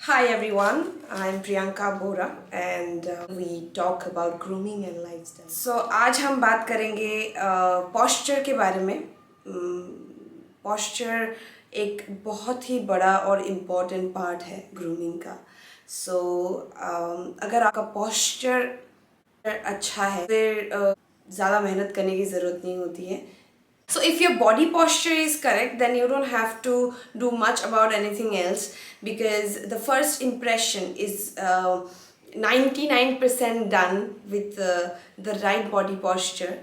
Hi everyone, I'm Priyanka Bora and we talk about grooming and lifestyle. So आज हम बात करेंगे posture के बारे में. Posture एक बहुत ही बड़ा और important part है grooming का. So अगर आपका posture अच्छा है फिर ज़्यादा मेहनत करने की ज़रूरत नहीं होती है. So if your body posture is correct, then you don't have to do much about anything else because the first impression is 99% done with the right body posture.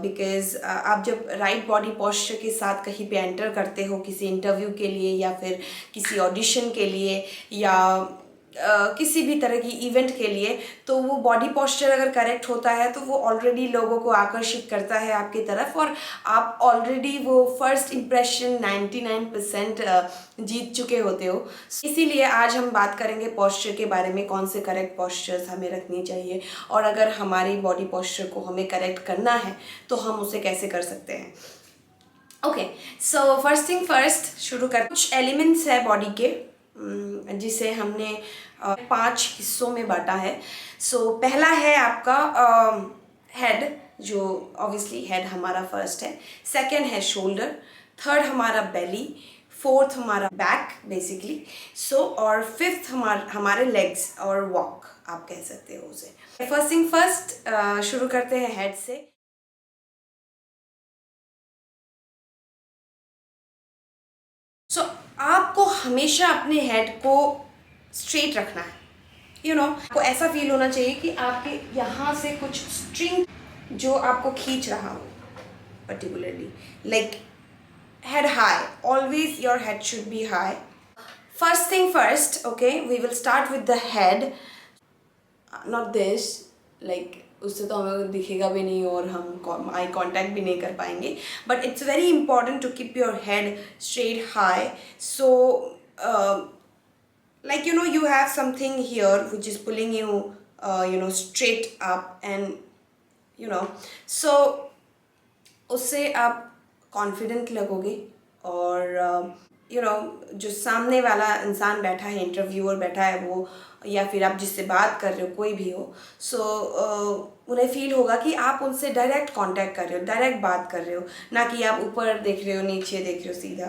Because आप जब राइट बॉडी पोस्चर के साथ कहीं पे enter करते हो किसी interview के लिए या फिर किसी ऑडिशन के लिए या किसी भी तरह की इवेंट के लिए, तो वो बॉडी पोस्चर अगर करेक्ट होता है तो वो ऑलरेडी लोगों को आकर्षित करता है आपकी तरफ और आप ऑलरेडी वो फर्स्ट इम्प्रेशन 99% जीत चुके होते हो. इसीलिए आज हम बात करेंगे पोस्चर के बारे में, कौन से करेक्ट पोस्चर्स हमें रखनी चाहिए और अगर हमारी बॉडी पोस्चर को हमें करेक्ट करना है तो हम उसे कैसे कर सकते हैं. Okay, so first thing first शुरू कर. कुछ एलिमेंट्स है बॉडी के जिसे हमने 5 हिस्सों में बांटा है. सो पहला है आपका हेड, जो ऑब्वियसली हेड हमारा फर्स्ट है. सेकंड है शोल्डर. थर्ड हमारा बेली. फोर्थ हमारा बैक बेसिकली. सो और फिफ्थ हमारे लेग्स और वॉक आप कह सकते हो उसे. फर्स्ट थिंग फर्स्ट शुरू करते हैं हेड से. सो आपको हमेशा अपने हेड को स्ट्रेट रखना है. आपको ऐसा फील होना चाहिए कि आपके यहाँ से कुछ स्ट्रिंग जो आपको खींच रहा हो particularly, like head high. Always your head should be high. First thing first, okay, we will start with the head. Not this, like उससे तो हमें दिखेगा भी नहीं और हम आई कांटेक्ट भी नहीं कर पाएंगे. But it's very important to keep your head straight high. So like you have something here which is pulling you straight up and so उससे आप कॉन्फिडेंट लगोगे और जो सामने वाला इंसान बैठा है, इंटरव्यूअर बैठा है वो, या फिर आप जिससे बात कर रहे हो कोई भी हो, सो उन्हें फील होगा कि आप उनसे डायरेक्ट कांटेक्ट कर रहे हो, डायरेक्ट बात कर रहे हो, ना कि आप ऊपर देख रहे हो, नीचे देख रहे हो, सीधा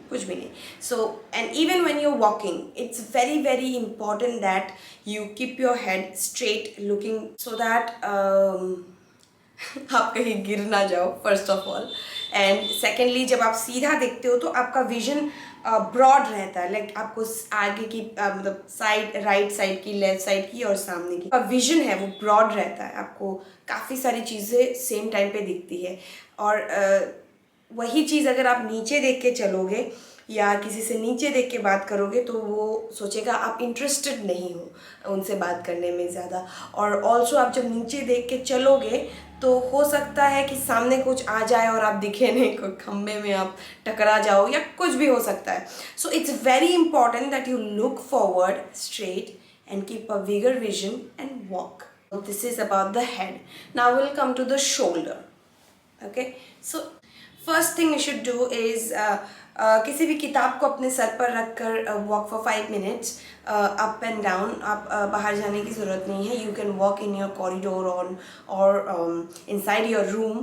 कुछ भी नहीं. So and even when you are walking it's very very important that you keep your head straight looking so that आप कहीं गिर ना जाओ first of all. And secondly जब आप सीधा देखते हो तो आपका विजन ब्रॉड रहता है, लाइक आपको आगे की मतलब साइड, राइट साइड की, लेफ्ट साइड की और सामने की विजन है वो ब्रॉड रहता है. आपको काफ़ी सारी चीज़ें सेम टाइम पे दिखती है. और वही चीज़ अगर आप नीचे देख के चलोगे या किसी से नीचे देख के बात करोगे तो वो सोचेगा आप इंटरेस्टेड नहीं हो उनसे बात करने में ज़्यादा. और ऑल्सो आप जब नीचे देख के चलोगे तो हो सकता है कि सामने कुछ आ जाए और आप दिखे नहीं, कोई खम्भे में आप टकरा जाओ या कुछ भी हो सकता है. सो it's very important that you look forward straight and keep a bigger vision and walk. So this is about the head. Now we'll come to the shoulder. Okay, so first thing you should do is किसी भी किताब को अपने sir पर रख कर walk for 5 minutes up and down. आप बाहर जाने की ज़रूरत नहीं है. You can walk in your corridor on और inside your room,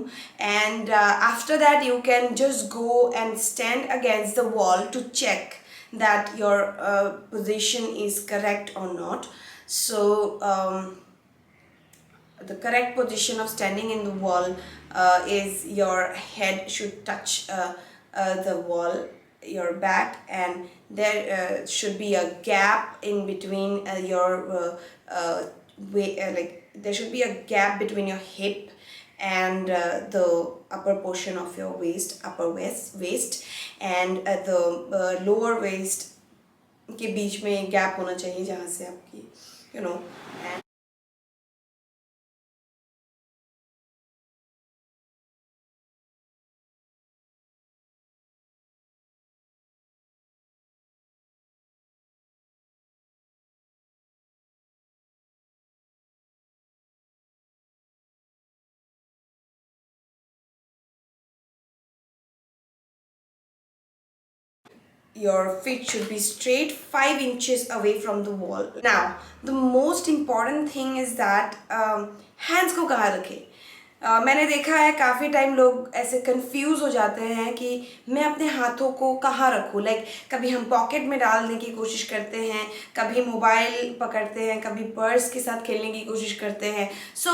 and after that you can just go and stand against the wall to check that your position is correct or not. So the correct position of standing in the wall is your head should touch the wall, your back, and there should be a gap in between your like there should be a gap between your hip and the upper portion of your waist, upper waist, and the lower waist के बीच में gap होना चाहिए जहाँ से आपकी and your feet should be straight 5 inches away from the wall. Now, the most important thing is that hands को कहाँ रखें. मैंने देखा है काफ़ी टाइम लोग ऐसे कंफ्यूज हो जाते हैं कि मैं अपने हाथों को कहाँ रखूँ. लाइक कभी हम पॉकेट में डालने की कोशिश करते हैं, कभी मोबाइल पकड़ते हैं, कभी पर्स के साथ खेलने की कोशिश करते हैं. सो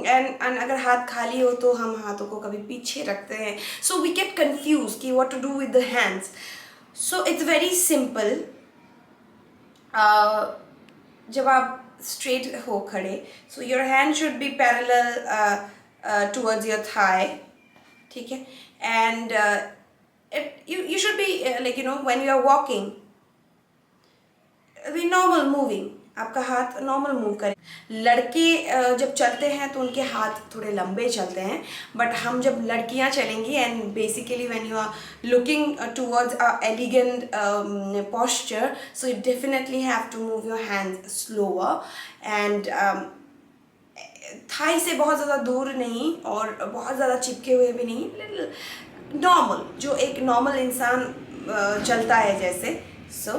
एंड अगर हाथ खाली हो तो हम हाथों को कभी पीछे रखते हैं. सो वी गेट कंफ्यूज कि what to do with the hands. So it's very simple. जब आप स्ट्रेट हो खड़े, so your hand should be parallel towards your thigh, ठीक है. And you should be like when you are walking, be normal moving. आपका हाथ normal move करें. लड़के जब चलते हैं तो उनके हाथ थोड़े लंबे चलते हैं, बट हम जब लड़कियां चलेंगी and basically when you are looking towards a elegant posture, so you definitely have to move your hands slower and thigh से बहुत ज़्यादा दूर नहीं और बहुत ज़्यादा चिपके हुए भी नहीं, लिटिल नॉर्मल, जो एक नॉर्मल इंसान चलता है जैसे. So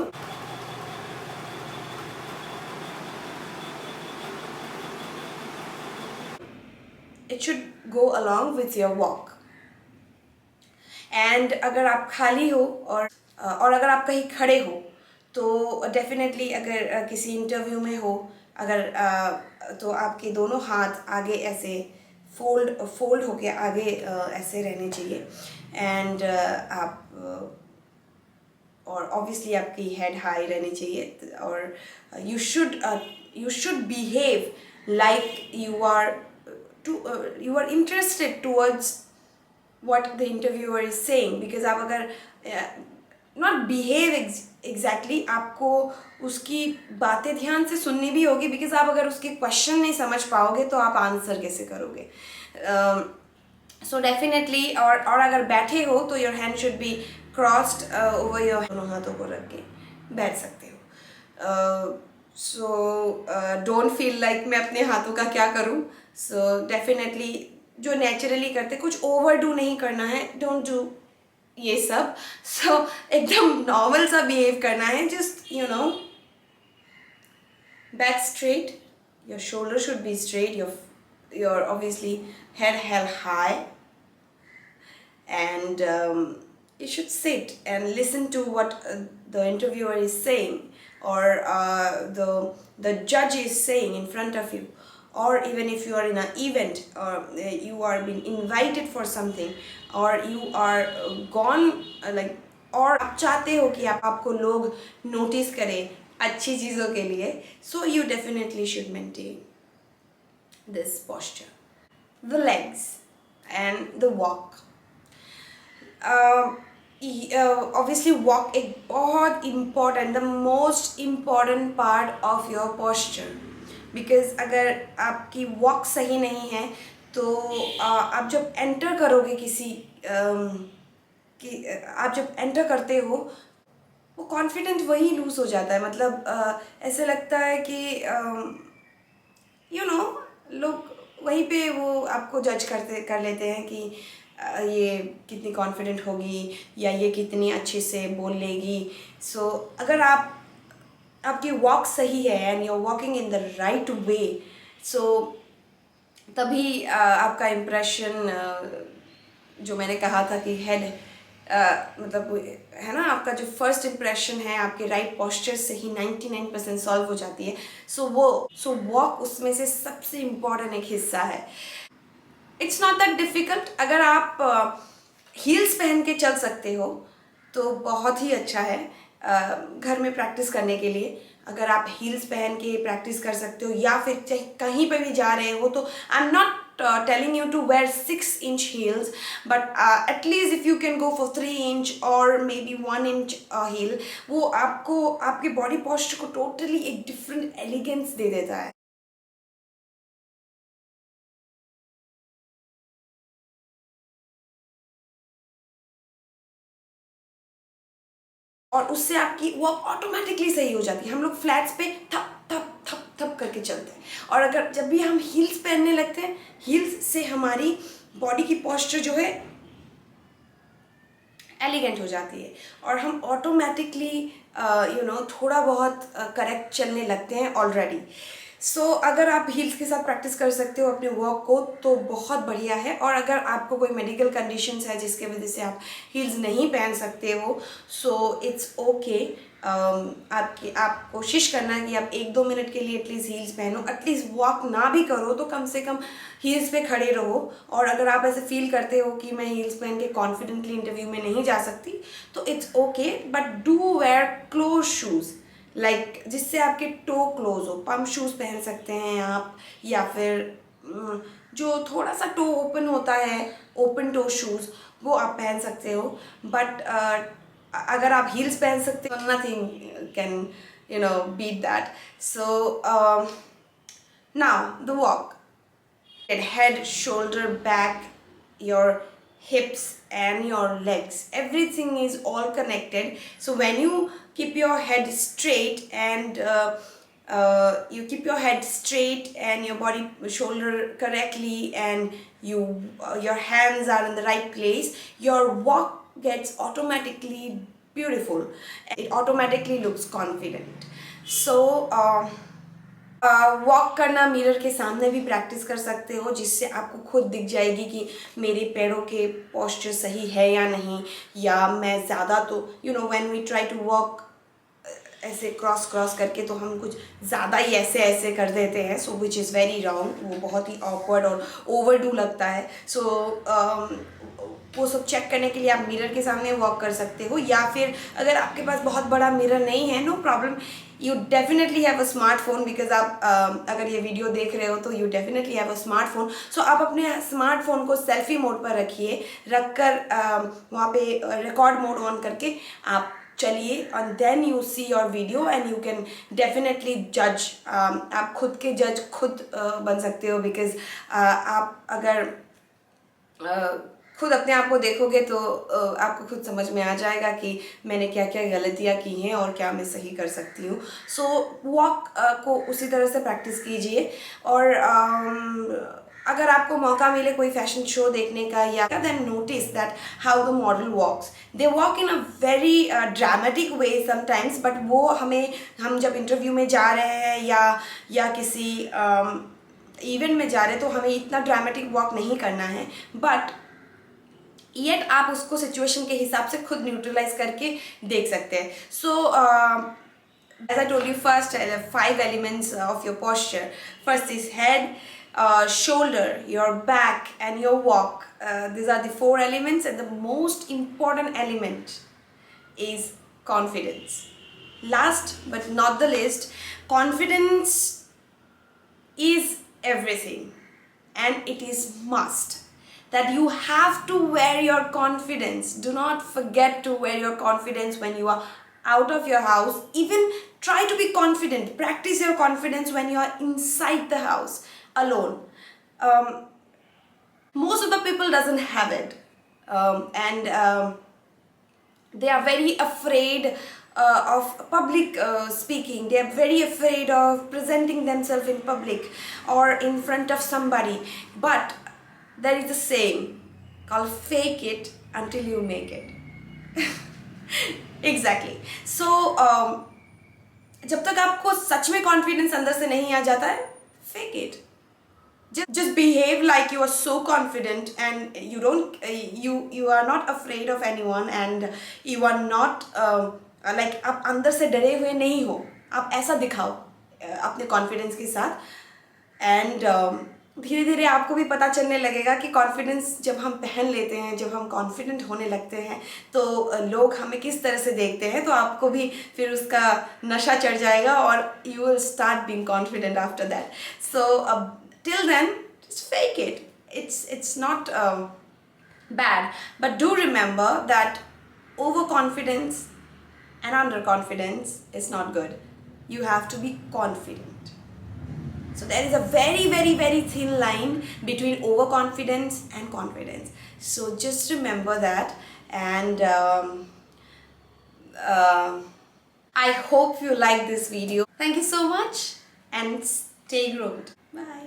it should go along with your walk. And अगर आप खाली हो और अगर आप कहीं खड़े हो तो डेफिनेटली अगर किसी इंटरव्यू में हो, अगर तो आपके दोनों हाथ आगे ऐसे फोल्ड होके आगे ऐसे रहने चाहिए. एंड आप और ऑब्वियसली आपकी हेड हाई रहनी चाहिए. और you should behave like you are interested towards what the interviewer is saying, because आप अगर not behave exactly, आपको उसकी बातें ध्यान से सुननी भी होगी, because आप अगर उसके क्वेश्चन नहीं समझ पाओगे तो आप आंसर कैसे करोगे. सो डेफिनेटली और अगर बैठे हो तो your hand should B crossed over your, दोनों हाथों को रख के बैठ सकते हो. सो डोंट फील लाइक मैं अपने हाथों का क्या करूँ. सो डेफिनेटली जो नेचुरली करते, कुछ ओवरडू नहीं करना है, डोंट डू ये सब. सो एकदम नॉर्मल सा बिहेव करना है. Just back straight, your shoulder should be straight, your obviously head held high, and you should sit and listen to what the interviewer is saying, or the judge is saying in front of you. Or even if you are in an event, or you are being invited for something, or you are gone like, और आप चाहते हो कि आपको लोग notice करें अच्छी चीज़ों के लिए, so you definitely should maintain this posture. The legs and the walk. Obviously walk एक बहुत important, the most important part of your posture. Because अगर आपकी वॉक सही नहीं है तो आप जब एंटर करोगे आप जब एंटर करते हो वो कॉन्फिडेंट वही लूज़ हो जाता है. मतलब ऐसे लगता है कि लोग वहीं पे वो आपको जज कर लेते हैं कि ये कितनी कॉन्फिडेंट होगी या ये कितनी अच्छे से बोल लेगी. सो अगर आपकी वॉक सही है and you are walking in the right way, so तभी आपका इम्प्रेशन जो मैंने कहा था कि हेड मतलब है ना, आपका जो फर्स्ट इम्प्रेशन है आपके राइट पोस्चर से ही 99% सॉल्व हो जाती है. सो वॉक उसमें से सबसे इम्पॉर्टेंट एक हिस्सा है. It's not that difficult. अगर आप हील्स पहन के चल सकते हो तो बहुत ही अच्छा है घर में प्रैक्टिस करने के लिए. अगर आप हील्स पहन के प्रैक्टिस कर सकते हो या फिर कहीं पे भी जा रहे हो, तो I am not telling you to wear 6-inch heels, but at least if you can go for 3-inch or maybe 1-inch heel, वो आपको आपके बॉडी पोस्चर को टोटली एक डिफरेंट एलिगेंस दे देता है. और उससे आपकी वॉक ऑटोमेटिकली सही हो जाती है. हम लोग फ्लैट्स पे थप थप थप थप करके चलते हैं, और अगर जब भी हम हील्स पहनने लगते हैं, हील्स से हमारी बॉडी की पोस्चर जो है एलिगेंट हो जाती है और हम ऑटोमेटिकली थोड़ा बहुत करेक्ट चलने लगते हैं ऑलरेडी। सो अगर आप हील्स के साथ प्रैक्टिस कर सकते हो अपने वॉक को तो बहुत बढ़िया है। और अगर आपको कोई मेडिकल कंडीशंस है जिसके वजह से आप हील्स नहीं पहन सकते हो, सो इट्स ओके। आप कोशिश करना कि आप 1-2 मिनट के लिए एटलीस्ट हील्स पहनो, एटलीस्ट वॉक ना भी करो तो कम से कम हील्स पे खड़े रहो। और अगर आप ऐसे फील करते हो कि मैं हील्स पहन के कॉन्फिडेंटली इंटरव्यू में नहीं जा सकती तो it's okay, but do wear close shoes, like जिससे आपके टो क्लोज हो। पम्प शूज़ पहन सकते हैं आप, या फिर जो थोड़ा सा टो ओपन होता है, ओपन टो शूज़, वो आप पहन सकते हो। बट अगर आप हील्स पहन सकते हो, nothing can beat that. So now the walk, head, shoulder, back, your hips and your legs, everything is all connected. So when you keep your head straight and you keep your head straight and your body shoulder correctly, and your hands are in the right place, your walk gets automatically beautiful. It automatically looks confident. So walk करना mirror के सामने भी practice कर सकते हो, जिससे आपको खुद दिख जाएगी कि मेरे पैरों के पोस्चर सही है या नहीं, या मैं ज़्यादा तो when we try to walk ऐसे क्रॉस करके तो हम कुछ ज़्यादा ही ऐसे कर देते हैं, सो विच इज़ वेरी रॉन्ग। वो बहुत ही ऑकवर्ड और ओवरडू लगता है। सो वो सब चेक करने के लिए आप मिरर के सामने वॉक कर सकते हो, या फिर अगर आपके पास बहुत बड़ा मिरर नहीं है, no problem, you definitely have a smartphone, because आप अगर ये वीडियो देख रहे हो तो you definitely have a smartphone. So आप अपने स्मार्टफोन को सेल्फी मोड पर रखकर वहाँ पे रिकॉर्ड मोड ऑन करके आप चलिए, and then you see your video and you can definitely जज। आप खुद के जज खुद बन सकते हो, बिकॉज आप अगर खुद अपने आप को देखोगे तो आपको खुद समझ में आ जाएगा कि मैंने क्या क्या गलतियाँ की हैं और क्या मैं सही कर सकती हूँ। सो वॉक को उसी तरह से प्रैक्टिस कीजिए। और अगर आपको मौका मिले कोई फैशन शो देखने का, या then notice that how the model walks, they walk in a very dramatic way sometimes, but वो हम जब इंटरव्यू में जा रहे हैं या किसी इवेंट में जा रहे हैं तो हमें इतना ड्रामेटिक वॉक नहीं करना है, बट येट आप उसको सिचुएशन के हिसाब से खुद न्यूट्रलाइज करके देख सकते हैं। सो as I told you first, 5 elements of your posture. First is head, shoulder, your back and your walk. These are the 4 elements, and the most important element is confidence. Last but not the least, confidence is everything, and it is must that you have to wear your confidence. Do not forget to wear your confidence when you are out of your house. Even try to be confident. Practice your confidence when you are inside the house alone. Most of the people doesn't have it, and they are very afraid of public speaking. They are very afraid of presenting themselves in public or in front of somebody. But there is a saying called fake it until you make it. Exactly. So जब तक आपको सच में confidence अंदर से नहीं आ जाता है, fake it. Just behave like you are so confident, and you are not afraid of anyone, and you are not like आप अंदर से डरे हुए नहीं हो. आप ऐसा दिखाओ अपने कॉन्फिडेंस के साथ, एंड धीरे धीरे आपको भी पता चलने लगेगा कि कॉन्फिडेंस जब हम पहन लेते हैं, जब हम कॉन्फिडेंट होने लगते हैं तो लोग हमें किस तरह से देखते हैं, तो आपको भी फिर उसका नशा चढ़ जाएगा और you will start being confident after that. So till then, just fake it. It's not bad, but do remember that overconfidence and underconfidence is not good. You have to be confident. So there is a very very very thin line between overconfidence and confidence. So just remember that, and I hope you like this video. Thank you so much, and stay groomed. Bye.